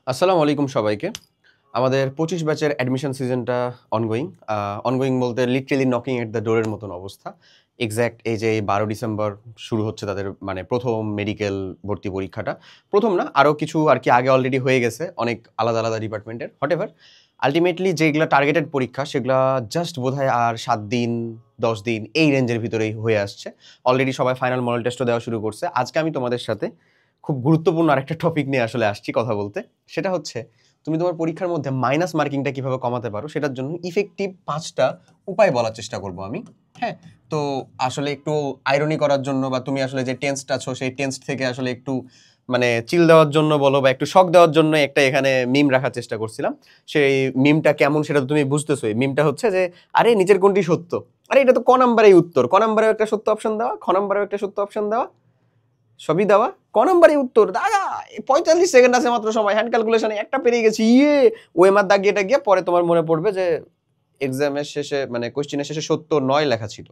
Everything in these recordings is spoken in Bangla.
আসসালামু আলাইকুম সবাইকে। আমাদের ২৫ ব্যাচের অ্যাডমিশন সিজনটা অনগোয়িং বলতে লিটারেলি নকিং এট দ্য ডোরের মতন অবস্থা। এক্সাক্ট এই যে ১২ ডিসেম্বর শুরু হচ্ছে তাদের মানে প্রথম মেডিকেল ভর্তি পরীক্ষাটা। প্রথম না, আরও কিছু আর কি আগে অলরেডি হয়ে গেছে অনেক আলাদা আলাদা ডিপার্টমেন্টের। হোয়াটএভার, আলটিমেটলি যেগুলো টার্গেটেড পরীক্ষা সেগুলো জাস্ট বোধহয় আর ৭ দিন ১০ দিন এই রেঞ্জের ভিতরেই হয়ে আসছে। অলরেডি সবাই ফাইনাল মডেল টেস্টও দেওয়া শুরু করছে। আজকে আমি তোমাদের সাথে খুব গুরুত্বপূর্ণ আরেকটা টপিক নিয়ে আসলে আসছি কথা বলতে। সেটা হচ্ছে তুমি তোমার পরীক্ষার মধ্যে মাইনাস মার্কিংটা কিভাবে কমাতে পারো, সেটার জন্য ইফেক্টিভ ৫টা উপায় বলার চেষ্টা করব আমি। হ্যাঁ, তো আসলে একটু আইরনি করার জন্য বা তুমি আসলে যে টেন্সটা আছো সেই টেন্স থেকে আসলে একটু মানে চিল দেওয়ার জন্য বলো বা একটু শক দেওয়ার জন্য একটা এখানে মিম রাখার চেষ্টা করছিলাম। সেই মিমটা কেমন সেটা তো তুমি বুঝতেছোই। মিমটা হচ্ছে যে আরে নিচের কোনটি সত্য, আরে এটা তো ক নাম্বারেই উত্তর, ক নাম্বারেও একটা সত্য অপশন দেওয়া, খ নাম্বারেও একটা সত্য অপশন দেওয়া, সবই দেওয়া, ক নাম্বারই উত্তর দাদা। ৪৫ সেকেন্ড আছে মাত্র সময়, হ্যান্ড ক্যালকুলেশনে একটা পেরিয়ে গেছি। ওএমআর দাগিয়ে এটা গিয়ে পরে তোমার মনে পড়বে যে এক্সামের শেষে মানে কোশ্চেনের শেষে ৭০-৯ লেখা ছিল,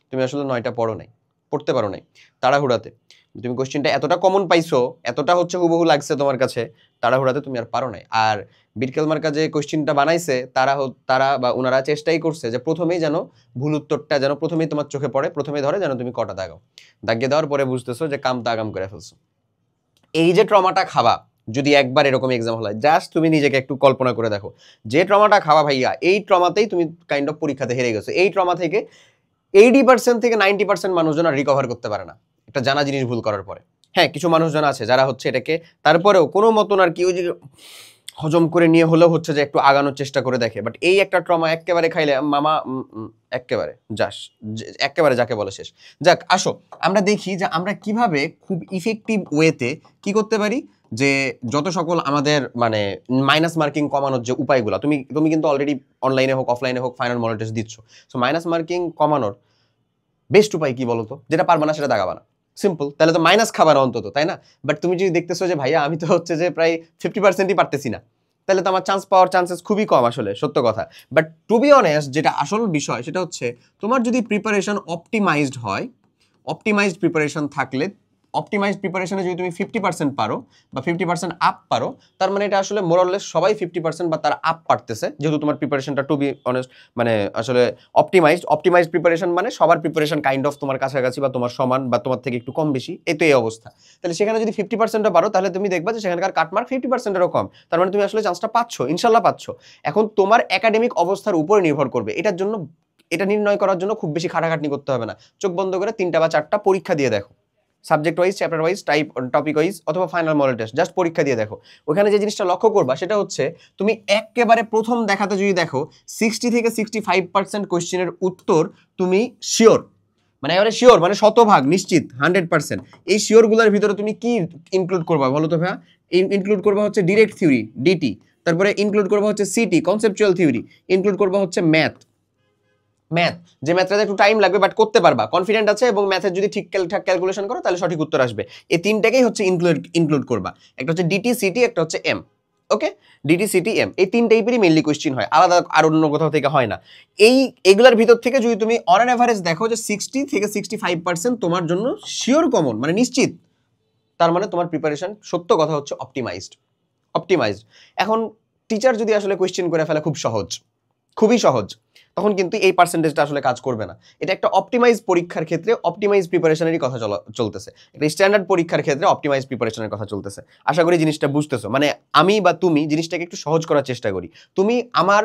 তুমি আসলে ৯টা পড়ো নাই, পড়তে পারো নাই তাড়াহুড়াতে। তুমি কোশ্চেনটা এতটা কমন পাইছো, এতটা হচ্ছে হুবহু লাগছে তোমার কাছে, তাড়াহুড়াতে তুমি আর পারো নাই। আর বিটকেল মার্কা যে কোশ্চেনটা বানাইছে তারা বা ওনারা চেষ্টাই করছে যে প্রথমেই যেন ভুল উত্তরটা যেন প্রথমেই তোমার চোখে পড়ে, প্রথমেই ধরে যেন তুমি কটা দাগাও। দাগিয়ে দেওয়ার পরে বুঝতেছো যে কাম তাগাম করে ফেলছো। এই যে ট্রমাটা খাবা যদি একবার এরকম এক্সাম হয়, জাস্ট তুমি নিজেকে একটু কল্পনা করে দেখো, যে ট্রমাটা খাওয়া ভাইয়া, এই ট্রমাতেই তুমি কাইন্ড অফ পরীক্ষাতে হেরে গেছো। এই ট্রমা থেকে 80% থেকে 90% মানুষজন আর রিকভার করতে পারে না একটা জানা জিনিস ভুল করার পরে। হ্যাঁ, কিছু মানুষজন আছে যারা হচ্ছে এটাকে তারপরেও কোনো মতন আর কি ওই যে হজম করে নিয়ে হলেও হচ্ছে যে একটু আগানোর চেষ্টা করে দেখে। বাট এই একটা ট্রমা একেবারে খাইলে মামা একেবারে একেবারে যাকে বলে শেষ। যাক, আসো আমরা দেখি যে আমরা কিভাবে খুব ইফেক্টিভ ওয়েতে কি করতে পারি, যে যত সকল আমাদের মানে মাইনাস মার্কিং কমানোর যে উপায়গুলো, তুমি কিন্তু অলরেডি অনলাইনে হোক অফলাইনে হোক ফাইনাল মডেল টেস্ট দিচ্ছ। সো মাইনাস মার্কিং কমানোর বেস্ট উপায় কি বলতো? যেটা পারবা না সেটা দাগাবা না, সিম্পল। তাহলে তো মাইনাস খাবার অন্তত, তাই না? বাট তুমি যদি দেখতেছো যে ভাইয়া আমি তো হচ্ছে যে প্রায় 50%ই পারতেছি না, তাহলে তো আমার চান্স পাওয়ার চান্সেস খুবই কম আসলে, সত্য কথা। বাট টু বি অনেস্ট, যেটা আসল বিষয় সেটা হচ্ছে তোমার যদি প্রিপারেশন অপটিমাইজড হয়, অপটিমাইজড প্রিপারেশন থাকলে, অপটিমাইজড প্রিপারেশনে যদি তুমি 50% পারো বা 50% আপ পারো, তার মানে এটা আসলে মোরলেস সবাই 50% বা তার আপ পারতেছে, যেহেতু তোমার প্রিপারেশনটা টু বি অনেস্ট মানে আসলে অপটিমাইজড প্রিপারেশন মানে সবার প্রিপারেশন কাইন্ড অফ তোমার কাছাকাছি বা তোমার সমান বা তোমার থেকে একটু কম বেশি, এই তো এই অবস্থা। তাহলে সেখানে যদি 50%ও পারো, তাহলে তুমি দেখবা যে সেখানকার কাটমার্ক 50%-এরও কম। তার মানে তুমি আসলে চান্সটা পাচ্ছ, ইনশাল্লাহ পাচ্ছ। এখন তোমার একাডেমিক অবস্থার উপরে নির্ভর করবে এটার জন্য। এটা নির্ণয় করার জন্য খুব বেশি খাটাখাটনি করতে হবে না। চোখ বন্ধ করে 3টা বা 4টা পরীক্ষা দিয়ে দেখো, subject wise, chapter wise, topic wise অথবা ফাইনাল মডেল টেস্ট, জাস্ট পরীক্ষা দিয়ে দেখো। ওখানে যে জিনিসটা লক্ষ্য করবা সেটা হচ্ছে তুমি একেবারে প্রথম দেখাতে যদি দেখো 60 থেকে 65% কোয়েশ্চেনের উত্তর তুমি শিওর, মানে এবারে শিওর মানে শতভাগ নিশ্চিত 100%। এই শিওরগুলোর ভিতরে তুমি কি ইনক্লুড করবা বলো তো ভাইয়া? ইনক্লুড করবা হচ্ছে ডিরেক্ট থিওরি ডিটি, তারপরে ইনক্লুড করবা হচ্ছে সিটি কনসেপচুয়াল থিওরি, ইনক্লুড করবা হচ্ছে ম্যাথ, যে ম্যাথটাতে একটু টাইম লাগবে বাট করতে পারবা, কনফিডেন্ট আছে, এবং ম্যাথের যদি ঠিকঠাক ক্যালকুলেশন করো তাহলে সঠিক উত্তর আসবে। এই তিনটাকেই হচ্ছে ইনক্লুড করবা। একটা হচ্ছে ডিটি সিটি, একটা হচ্ছে এম। ওকে, ডিটি সিটি এম, এই তিন টাইপেরই মেইনলি কোয়েশ্চেন হয়, আলাদা আর অন্য কোথাও থেকে হয় না। এগুলার ভিতর থেকে যদি তুমি অন অ্যান এভারেজ দেখো যে 60 থেকে 65% তোমার জন্য শিওর কমন মানে নিশ্চিত, তার মানে তোমার প্রিপারেশন সত্য কথা হচ্ছে অপটিমাইজড। এখন টিচার যদি আসলে কোয়েশ্চেন করে ফেলে খুব সহজ, খুবই সহজ, তখন কিন্তু এই পার্সেন্টেজটা আসলে কাজ করবে না। এটা একটা অপটিমাইজ পরীক্ষার ক্ষেত্রে অপটিমাইজ প্রিপারেশনেরই কথা চলতেছে, একটা স্ট্যান্ডার্ড পরীক্ষার ক্ষেত্রে অপটিমাইজ প্রিপারেশনের কথা চলতেছে। আশা করি জিনিসটা বুঝতেছো। মানে আমি বা তুমি জিনিসটাকে একটু সহজ করার চেষ্টা করি। তুমি আমার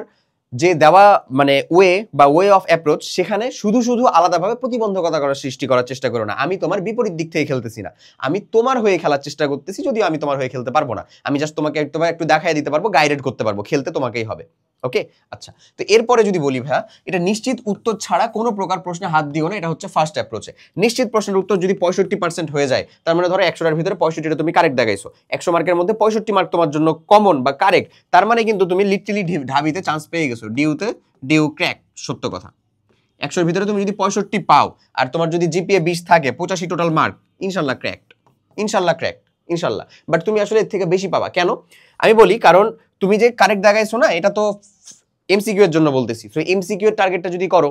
যে দেওয়া মানে ওয়ে অফ অ্যাপ্রোচ, সেখানে শুধু আলাদাভাবে প্রতিবন্ধকতা সৃষ্টি করার চেষ্টা করো না। আমি তোমার বিপরীত দিক থেকে খেলতেছি না, আমি তোমার হয়ে খেলার চেষ্টা করতেছি, যদিও আমি তোমার হয়ে খেলতে পারবো না। আমি জাস্ট তোমাকে একটু দেখাই দিতে পারবো, গাইডেড করতে পারবো, খেলতে তোমাকেই হবে। ওকে, আচ্ছা। তো এরপরে যদি বলি ভাইয়া, এটা নিশ্চিত উত্তর ছাড়া কোনো প্রকার প্রশ্নে হাত দিও না, এটা হচ্ছে ফার্স্ট অ্যাপ্রোচে। নিশ্চিত প্রশ্নের উত্তর যদি 65% হয়ে যায়, তার মানে ধরো 100টার ভিতরে 65টা তুমি কারেক্ট দেখাইছো, 100 মার্কের মধ্যে 65 মার্ক তোমার জন্য কমন বা কারেক্ট, তার মানে কিন্তু তুমি লিটারালি ঢাবিতে চান্স পেয়ে গেছো, ডিউ ক্র্যাক, সত্য কথা। 100-র ভিতরে তুমি যদি 65 পাও আর তোমার যদি জিপিএ 20 থাকে, 85 টোটাল মার্ক, ইনশাল্লাহ ক্র্যাকড, ইনশাল্লাহ। বাট তুমি আসলে এর থেকে বেশি পাবা কেন আমি বলি, কারণ তুমি যে কারেক্ট দেখাইছো না, এটা তো এমসিকিউ এর জন্য বলতেছি। সো এমসিকিউ এর টার্গেটটা যদি করো,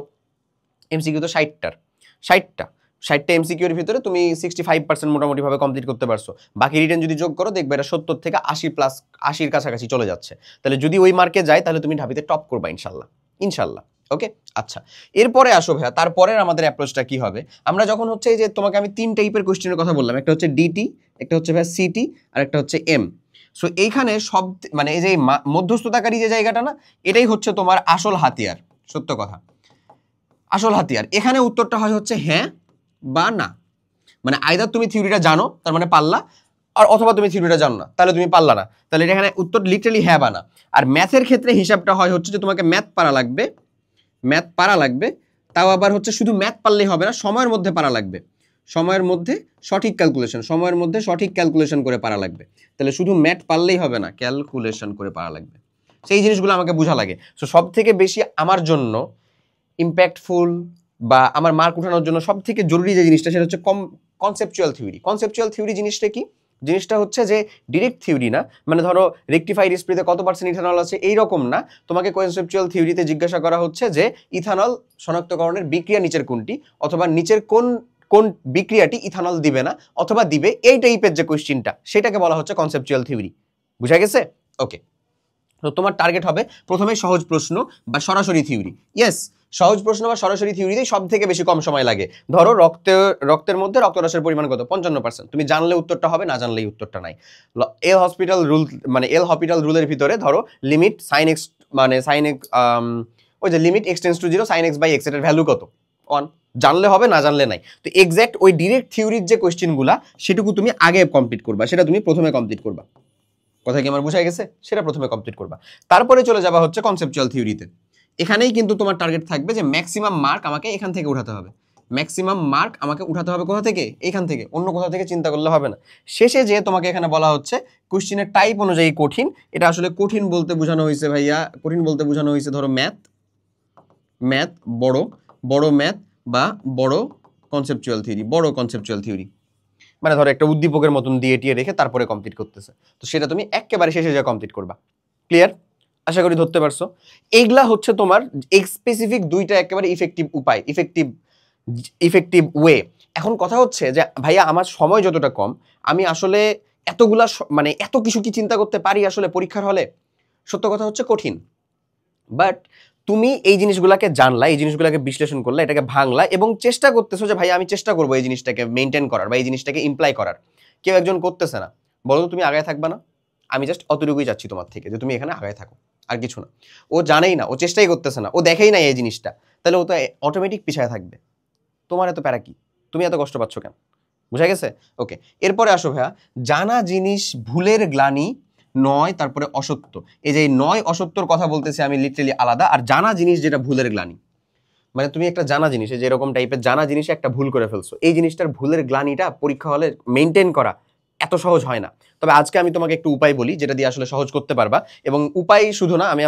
এমসিকিউ তো 60টা 60টা এমসিকিউ এর ভিতরে তুমি 65% মোটামুটিভাবে কমপ্লিট করতে পারছো, বাকি রিটেন যদি যোগ করো দেখবে এটা 70 থেকে 80 প্লাস 80-র কাছাকাছি চলে যাচ্ছে। তাহলে যদি ওই মার্কে যায় তাহলে তুমি ঢাবিতে টপ করবা ইনশাল্লাহ, ইনশাল্লাহ। ওকে, আচ্ছা এরপরে আসো ভাইয়া, তারপরের আমাদের অ্যাপ্রোচটা কি হবে? আমরা যখন হচ্ছে এই যে তোমাকে আমি 3 টাইপের কোশ্চেনের কথা বললাম, একটা হচ্ছে ডিটি, একটা হচ্ছে ভাইয়া সিটি, আর একটা হচ্ছে এম। সো এইখানে সব মানে এই যে মধ্যস্থতাকারী যে জায়গাটা না, এটাই হচ্ছে তোমার আসল হাতিয়ার, সত্য কথা, আসল হাতিয়ার। এখানে উত্তরটা হয় হচ্ছে হ্যাঁ বা না, মানে আইদার তুমি থিওরিটা জানো তার মানে পারলা, আর অথবা তুমি থিওরিটা জানো না তাহলে তুমি পারলা না, তাহলে এখানে উত্তর লিটারালি হ্যাঁ বা না। আর ম্যাথের ক্ষেত্রে হিসাবটা হয় হচ্ছে যে তোমাকে ম্যাথ পারা লাগবে, ম্যাথ পারা লাগবে, তাও আবার হচ্ছে শুধু ম্যাথ পারলেই হবে না, সময়ের মধ্যে পারা লাগবে, সময়ের মধ্যে সঠিক ক্যালকুলেশন, সময়ের মধ্যে সঠিক ক্যালকুলেশন করে পারা লাগবে। তাহলে শুধু ম্যাথ পারলেই হবে না, ক্যালকুলেশন করে পারা লাগবে। সেই জিনিসগুলো আমাকে বোঝা লাগে। সো সব থেকে বেশি আমার জন্য ইম্প্যাক্টফুল বা আমার মার্ক উঠানোর জন্য সব থেকে জরুরি যে জিনিসটা সেটা হচ্ছে কনসেপচুয়াল থিওরি। কনসেপচুয়াল থিওরি জিনিসটা কি? জিনিসটা হচ্ছে যে ডিরেক্ট থিওরি না, মানে ধরো রেকটিফাইড স্প্রেতে কত পার্সেন্ট ইথানল আছে এইরকম না, তোমাকে কনসেপচুয়াল থিওরিতে জিজ্ঞাসা করা হচ্ছে যে ইথানল শনাক্তকরণের বিক্রিয়া নিচের কোনটি, অথবা নিচের কোন কোন বিক্রিয়াটি ইথানল দিবে না অথবা দিবে, এই টাইপের যে কোয়েশ্চেনটা সেটাকে বলা হচ্ছে কনসেপচুয়াল থিওরি। বুঝা গেছে? ওকে, তো তোমার টার্গেট হবে প্রথমে সহজ প্রশ্ন বা সরাসরি থিওরি। ইয়েস, সহজ প্রশ্ন বা সরাসরি থিওরিতেই সব থেকে বেশি কম সময় লাগে। ধরো রক্তের মধ্যে রক্তরসের পরিমাণ কত? 55%। তুমি জানলে উত্তরটা হবে, না জানলেই উত্তরটা নাই। এল হসপিটাল রুল, মানে এল হসপিটাল রুলের ভিতরে ধরো লিমিট সাইন এক্স, মানে সাইন এক্স, ওই যে limit x tends to 0 sine x by x, এর ভ্যালু কত? 1। জানলে হবে, না জানলে নাই। তো এক্স্যাক্ট ওই ডিরেক্ট থিওরির যে কোয়েশ্চেনগুলা সেটুকু তুমি আগে কমপ্লিট করবা, সেটা তুমি প্রথমে কমপ্লিট করবা। কথা কি আমার বোঝা গেছে? সেটা প্রথমে কমপ্লিট করবা, তারপরে চলে যাবা হচ্ছে কনসেপচুয়াল থিওরিতে। এখানেই কিন্তু তোমার টার্গেট থাকবে যে ম্যাক্সিমাম মার্ক আমাকে এখান থেকে উঠাতে হবে, ম্যাক্সিমাম মার্ক আমাকে উঠাতে হবে কোথা থেকে? এখান থেকে, অন্য কোথা থেকে চিন্তা করলে হবে না। শেষে যে তোমাকে এখানে বলা হচ্ছে কোশ্চেনের টাইপ অনুযায়ী কঠিন, এটা আসলে কঠিন বলতে বোঝানো হয়েছে ভাইয়া, কঠিন বলতে বোঝানো হয়েছে ধরো ম্যাথ, ম্যাথ বড়, বড় ম্যাথ বা বড় কনসেপচুয়াল থিওরি, বড় কনসেপচুয়াল থিওরি, মানে ধরো একটা উদ্দীপকের মতন দিয়ে টিয়ে রেখে তারপরে কমপ্লিট করতেছে, তো সেটা তুমি একেবারে শেষে যা কমপ্লিট করবা। ক্লিয়ার? আশা করি ধরতে পারছো। এইগুলা হচ্ছে তোমার স্পেসিফিক দুইটা একেবারে ইফেক্টিভ উপায়, ইফেক্টিভ ওয়ে। এখন কথা হচ্ছে যে ভাইয়া আমার সময় যতটা কম, আমি আসলে এতগুলা মানে এত কিছু কি চিন্তা করতে পারি আসলে পরীক্ষার হলে? সত্য কথা হচ্ছে কঠিন। বাট তুমি এই জিনিসগুলোকে জানলা, এই জিনিসগুলোকে বিশ্লেষণ করলা, এটাকে ভাঙলা এবং চেষ্টা করতেছো যে ভাই আমি চেষ্টা করবো এই জিনিসটাকে মেনটেন করার বা এই জিনিসটাকে ইমপ্লাই করার। কেউ একজন করতেছে না, বলো তো তুমি আগায় থাকবা না? আমি জাস্ট অতটুকুই চাচ্ছি তোমার থেকে যে তুমি এখানে আগায় থাকো, আর কিছু না। ও জানেই না, ও চেষ্টাই করতেছে না, ও দেখেই না এই জিনিসটা, তাহলে ও তো অটোমেটিক পিছায় থাকবে। তোমার এত প্যারা কি? তুমি এত কষ্ট পাচ্ছ কেন? বুঝা গেছে? ওকে, এরপরে আসো ভাইয়া, জানা জিনিস ভুলের গ্লানি নয়, তারপরে অসত্য। এই যে নয় অসত্যর কথা বলতেছি আমি লিটারালি আলাদা, আর জানা জিনিস যেটা ভুলের গ্লানি, মানে তুমি একটা জানা জিনিস, যে এরকম টাইপের জানা জিনিসে একটা ভুল করে ফেলছো, এই জিনিসটার ভুলের গ্লানিটা পরীক্ষা হলে মেনটেন করা এত সহজ হয় না। তবে আজকে আমি তোমাকে একটু উপায় বলি যেটা দিয়ে আসলে সহজ করতে পারবা, এবং উপায় শুধু না, আমি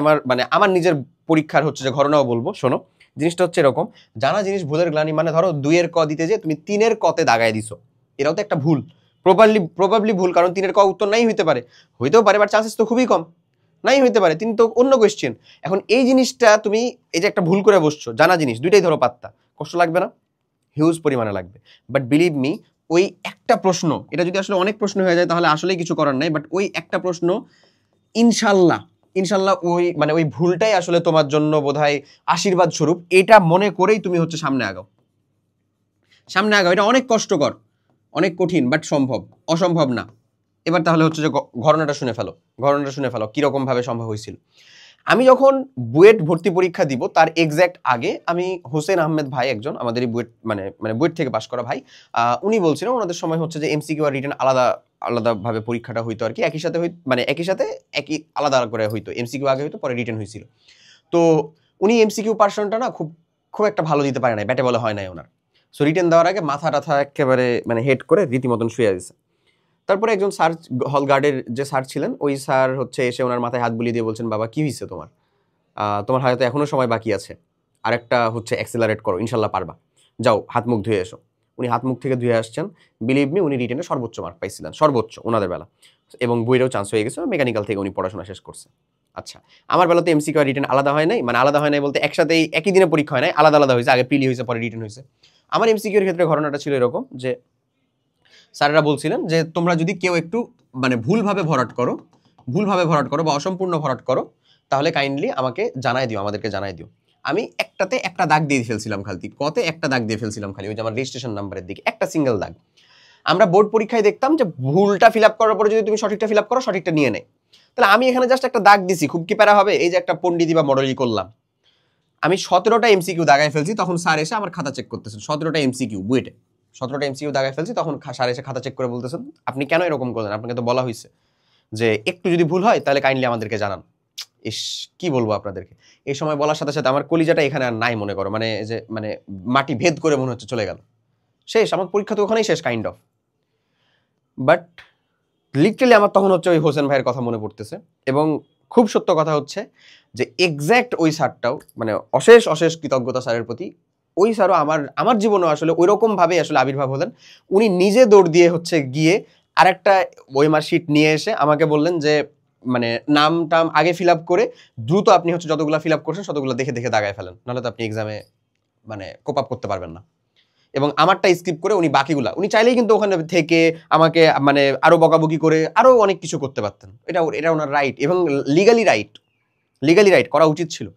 আমার নিজের পরীক্ষার হচ্ছে যে ঘটনাও বলবো। শোনো, জিনিসটা হচ্ছে এরকম, জানা জিনিস ভুলের গ্লানি মানে ধরো 2-এর ক দিতে যে তুমি 3-এর কতে দাগায় দিছো, এটাও তো একটা ভুল, প্রবাবলি ভুল, কারণ 3-এর ক উত্তর নাই হইতে পারে, হইতেও পারে, বাট চান্সেস তো খুবই কম, নাই হইতে পারে, 3 তো অন্য কোয়েশ্চেন। এখন এই জিনিসটা তুমি এই যে একটা ভুল করে বসছো, জানা জিনিস দুইটাই ধরো পাত্তা, কষ্ট লাগবে না? হিউজ পরিমাণে লাগবে। বাট বিলিভ মি, ওই একটা প্রশ্ন, এটা যদি আসলে অনেক প্রশ্ন হয়ে যায় তাহলে আসলেই কিছু করার নাই, বাট ওই একটা প্রশ্ন ইনশাল্লাহ, ওই ভুলটাই আসলে তোমার জন্য বোধহয় আশীর্বাদ স্বরূপ, এটা মনে করেই তুমি হচ্ছে সামনে আগাও। এটা অনেক কষ্টকর, অনেক কঠিন, বাট সম্ভব, অসম্ভব না। এবার তাহলে হচ্ছে যে ঘটনাটা শুনে ফেলো কিরকম ভাবে সম্ভব হয়েছিল। আমি যখন বুয়েট ভর্তি পরীক্ষা দিব তার এক্স্যাক্ট আগে আমি হোসেন আহমেদ ভাই, একজন আমাদের বুয়েট মানে বুয়েট থেকে পাশ করা ভাই, উনি বলছিলেন ওনাদের সময় হচ্ছে যে এমসিকিউ আর রিটেন আলাদাভাবে পরীক্ষাটা হইতো আর কি, একই সাথে একই আলাদা করে হইতো, এমসিকিউ আগে হইতো পরে রিটেন হয়েছিল। তো উনি এমসিকিউ পার্সনটা না খুব একটা ভালো দিতে পারে নাই, ব্যাটে বলে হয় নাই ওনার। সো রিটেন দেওয়ার আগে মাথা টাথা একেবারে হেড করে রীতিমতন শুয়ে দিয়েছে। তারপরে একজন স্যার, হল গার্ডের যে স্যার ছিলেন, ওই স্যার হচ্ছে এসে ওনার মাথায় হাত বুলিয়ে দিয়ে বলছেন, বাবা কি হয়েছে তোমার হয়তো এখনো সময় বাকি আছে, আরেকটা হচ্ছে অ্যাক্সেলারেট করো, ইনশাল্লাহ পারবা, যাও হাত মুখ ধুয়ে এসো। উনি হাত মুখ থেকে ধুয়ে আসছেন, বিলিভ মি উনি রিটেনে সর্বোচ্চ মার্ক পাইছিলেন, সর্বোচ্চ ওনাদের বেলা, এবং বইয়েরও চান্স হয়ে গেছে, মেকানিক্যাল থেকে উনি পড়াশোনা শেষ করছে। আচ্ছা, আমার বেলাতে এমসিকিউ আর রিটেন আলাদা হয় নাই, মানে আলাদা হয় নাই বলতে একসাথেই একই দিনে পরীক্ষা হয় নাই, আলাদা হয়েছে, আগে প্রিলি হয়েছে পরে রিটেন হয়েছে। আমার এমসিকিউ এর ক্ষেত্রে ঘটনাটা ছিল এরকম যে স্যাররা বলছিলেন যে তোমরা যদি কেউ একটু মানে ভুলভাবে ভরাট করো বা অসম্পূর্ণ ভরাট করো তাহলে কাইন্ডলি আমাদেরকে জানাই দিও। আমি একটাতে একটা দাগ দিয়ে ফেলছিলাম খালি, কতে একটা দাগ দিয়ে ফেলছিলাম খালি, ওই যে আমার রেজিস্ট্রেশন নাম্বারের দিকে একটা সিঙ্গেল দাগ। আমরা বোর্ড পরীক্ষায় দেখতাম যে ভুলটা ফিল আপ করার পরে যদি তুমি সঠিকটা ফিল আপ করো, সঠিকটা নিয়ে নেয়। তাহলে আমি এখানে জাস্ট একটা দাগ দিছি, খুব কি প্যারা হবে? এই যে একটা পণ্ডিতি বা মডেলি করলাম, আমি 17টা এমসিকিউ দাগায় ফেলছি, তখন স্যার এসে আমার খাতা চেক করতেছেন। 17টা এমসিকিউ বুয়েটে 17টা এমসিকিউ দাগায় ফেলছি, তখন স্যার এসে খাতা চেক করে বলতেছেন আপনি কেন এরকম করলেন, আপনাকে তো বলা হয়েছে যে একটু যদি ভুল হয় তাহলে কাইন্ডলি আমাদেরকে জানান। ইস, কি বলবো আপনাদেরকে, এই সময় বলার সাথে সাথে আমার কলিজাটা এখানে আর নাই, মনে করো মানে যে মানে মাটি ভেদ করে মনে হচ্ছে চলে গেল, শেষ, আমার পরীক্ষা তো ওখানেই শেষ কাইন্ড অফ। বাট লিটারালি আমার তখন হচ্ছে ওই হোসেন ভাইয়ের কথা মনে পড়তেছে, এবং খুব সত্য কথা হচ্ছে যে এক্স্যাক্ট ওই স্যারটাও মানে অশেষ অশেষ কৃতজ্ঞতা স্যারের প্রতি। ওই স্যারও আমার জীবনে আসলে ওইরকম ভাবে আসলে আবির্ভাব হলেন। উনি নিজে দৌড় দিয়ে হচ্ছে গিয়ে আরেকটা ওএমআর শিট নিয়ে এসে আমাকে বললেন যে মানে নাম টাম আগে ফিল আপ করে দ্রুত আপনি হচ্ছে যতগুলো ফিল আপ করছেন ততগুলো দেখে দেখে দাগায় ফেলেন, নাহলে তো আপনি এক্সামে মানে কোপ আপ করতে পারবেন না। এবং আমারটা স্কিপ করে উনি বাকিগুলা, উনি চাইলেই কিন্তু ওখানে থেকে আমাকে মানে আরো বকাবকি করে আরো অনেক কিছু করতে পারতেন, এটা ওনার রাইট এবং লিগালি রাইট করা উচিত ছিল।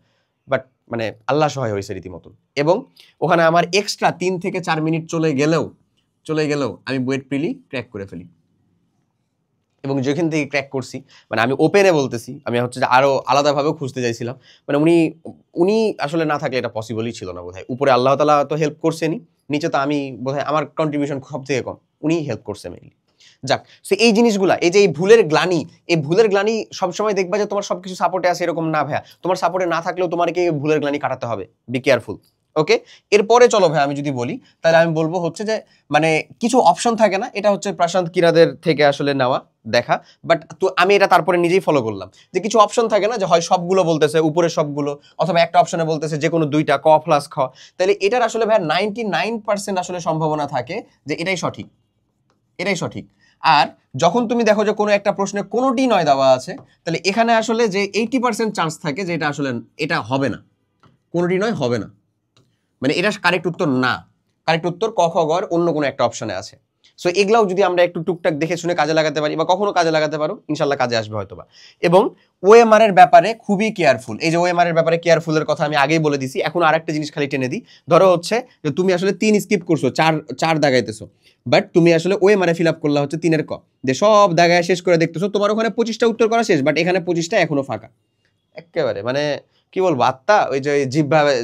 বাট মানে আল্লাহ সহায় হয়েছে রীতিমতন। এবং ওখানে আমার এক্সট্রা 3 থেকে 4 মিনিট চলে গেলেও আমি বুয়েট প্রিলি ক্র্যাক করে ফেলি। এবং যেখান থেকে ক্র্যাক করছি মানে আমি ওপেনে বলতেছি, আমি হচ্ছে যে আরো আলাদাভাবেও খুঁজতে চাইছিলাম, মানে উনি আসলে না থাকলে এটা পসিবলই ছিল না বোধহয়। উপরে আল্লাহ তাআলা তো হেল্প করছেনই, নিচে তো আমি বোধহয় আমার কন্ট্রিবিউশন সব থেকে কম, উনিই হেল্প করছে মেইনলি। যাক, সো এই জিনিসগুলা, এই যে এই ভুলের গ্লানি সবসময় দেখবা যে তোমার সবকিছু সাপোর্টে আছে এরকম না ভাইয়া, তোমার সাপোর্টে না থাকলেও তোমাকে ভুলের গ্লানি কাটাতে হবে, বি কেয়ারফুল। ওকে, এরপরে চলো ভাই আমি যদি বলি তাহলে আমি বলবো হচ্ছে যে মানে কিছু অপশন থাকে না, এটা হচ্ছে প্রশান্ত কিরাদের থেকে আসলে নেওয়া দেখা, বাট তো আমি এটা তারপরে নিজেই ফলো করলাম যে কিছু অপশন থাকে না যে হয় সবগুলো বলতেছে উপরে সবগুলো, অথবা একটা অপশনে বলতেছে যে কোনো দুইটা ক প্লাস খ, তাহলে এটার আসলে ভাই 99% আসলে সম্ভাবনা থাকে যে এটাই সঠিক। আর যখন তুমি দেখো যে কোনো একটা প্রশ্নে কোনোটি নয় দেওয়া আছে, তাহলে এখানে আসলে যে 80% চান্স থাকে যে এটা আসলে এটা হবে না, কোনোটি নয় হবে না, মানে এটা কারেক্ট উত্তর না, কারেক্ট উত্তর ক খ গ অন্য কোনো একটা অপশনে আছে। সো এগুলাও যদি আমরা একটু টুকটাক দেখে শুনে কাজে লাগাতে পারি বা কখনো কাজে লাগাতে পারো, ইনশাল্লাহ কাজে আসবে হয়তোবা। এবং ওএমআর এর ব্যাপারে খুবই কেয়ারফুল, এই যে ওএমআর এর ব্যাপারে কেয়ারফুলের কথা আমি আগেই বলে দিছি, এখন আরেকটা জিনিস খালি টেনে দিই। ধরো হচ্ছে যে তুমি আসলে 3 স্কিপ করছো, চার দাগাইতেছো, বাট তুমি আসলে ওএমআর এ ফিল আপ করলা হচ্ছে 3-এর ক, যে সব দাগায় শেষ করে দেখতেছো তোমার ওখানে 25টা উত্তর করা শেষ, বাট এখানে 25টা এখনো ফাঁকা। একেবারে মানে কি বলবো, আত্মা ওই যে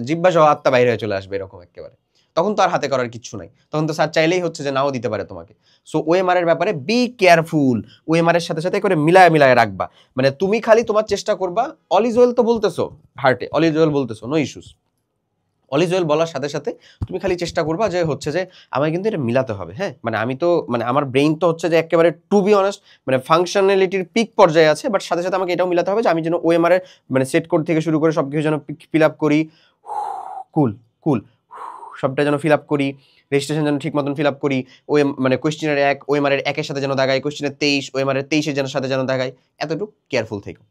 জিহ্বা সহ আত্মা বাইরে হয়ে চলে আসবে এরকম একেবারে। তখন তো আর হাতে করার কিচ্ছু নাই, তখন তো স্যার চাইলেই হচ্ছে যে নাও দিতে পারে তোমাকে। সো ওএমআর এর ব্যাপারে বি কেয়ারফুল, ওএমআর এর সাথে সাথে করে মিলায় রাখবা। মানে তুমি খালি তোমার চেষ্টা করবা, অল ইজ ওয়েল তো বলতেছো হার্টে, অল ইজ ওয়েল বলতেছো, no issues, all is well বলার সাথে সাথে তুমি খালি চেষ্টা করবা যে হচ্ছে যে আমায় কিন্তু এটা মিলাতে হবে। হ্যাঁ, মানে আমি তো মানে আমার ব্রেইন তো হচ্ছে যে একেবারে টু বি অনেস্ট মানে ফাংশনালিটির পিক পর্যায়ে আছে, বাট সাথে সাথে আমাকে এটাও মিলাতে হবে যে আমি যেন ওএমআর এর মানে সেট কোড থেকে শুরু করে সব কিছু যেন ফিল আপ করি, কুল সবটা যেন ফিল আপ করি, রেজিস্ট্রেশন যেন ঠিক মতন ফিল আপ করি, মানে কোয়েশ্চেনের 1 ওএমআর এর 1-এর সাথে যেন দাগাই, কোয়েশ্চেনের 23 ওএমআর এর 23-এর সাথে যেন দাগাই, এতটুকু কেয়ারফুল থেকো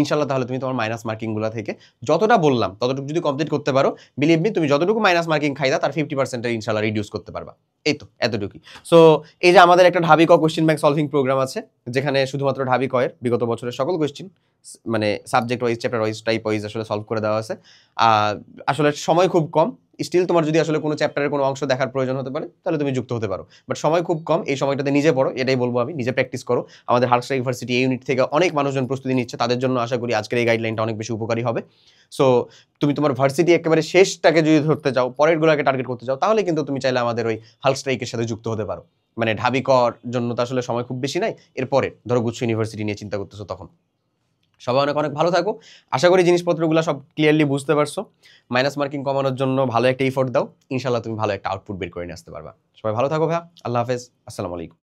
ইনশাল্লাহ। তাহলে তুমি তোমার মাইনাস মার্কিংগুলো থেকে যতটা বললাম ততটুকু যদি কমপ্লিট করতে পারো, বিলিভ মি তুমি যতটুকু মাইনাস মার্কিং খাইদা তার 50% ইনশাল্লাহ রিডিউস করতে পারবা। এই তো এতটুকুই। সো এই যে আমাদের একটা ঢাবি ক কোয়েশ্চেন ব্যাংক সলভিং প্রোগ্রাম আছে, যেখানে শুধুমাত্র ঢাবি কয়ের বিগত বছরের সকল কোয়েশ্চেন মানে subject wise, chapter wise, type wise আসলে সলভ করে দেওয়া আছে। আসলে সময় খুব কম, স্টিল তোমার যদি আসলে কোনো চ্যাপ্টারের কোনো অংশ দেখার প্রয়োজন হতে পারে তাহলে তুমি যুক্ত হতে পারো, বাট সময় খুব কম, এই সময়টাতে নিজে পড়ো, এটাই বলবো আমি, নিজে প্র্যাকটিস করো। আমাদের হালকস্টা ইউনিভার্সিটি এই ইউনিট থেকে অনেক মানুষজন প্রস্তুতি নিচ্ছে, তাদের জন্য আশা করি আজকের এই গাইডলাইনটা অনেক বেশি উপকারী হবে। সো তুমি তোমার ভার্সিটি একেবারে শেষটাকে যদি ধরতে চাও, পরেরগুলোকে টার্গেট করতে চাও, তাহলে কিন্তু তুমি চাইলে আমাদের ওই হালকস্ট্রাইকের সাথে যুক্ত হতে পারো। মানে ঢাবি কর জন্য তো আসলে সময় খুব বেশি নাই, এরপরে ধরো গুচ্ছ ইউনিভার্সিটি নিয়ে চিন্তা করতেছো তখন। সবাই অনেক অনেক ভালো থাকো, আশা করি জিনিসপত্রগুলো সব ক্লিয়ারলি বুঝতে পারছো। মাইনাস মার্কিং কমানোর জন্য ভালো একটা এফোর্ট দাও, ইনশাল্লাহ তুমি ভালো একটা আউটপুট বের করে নিয়ে আসতে পারবা। সবাই ভালো থাকো ভাইয়া, আল্লাহ হাফেজ, আসসালামু আলাইকুম।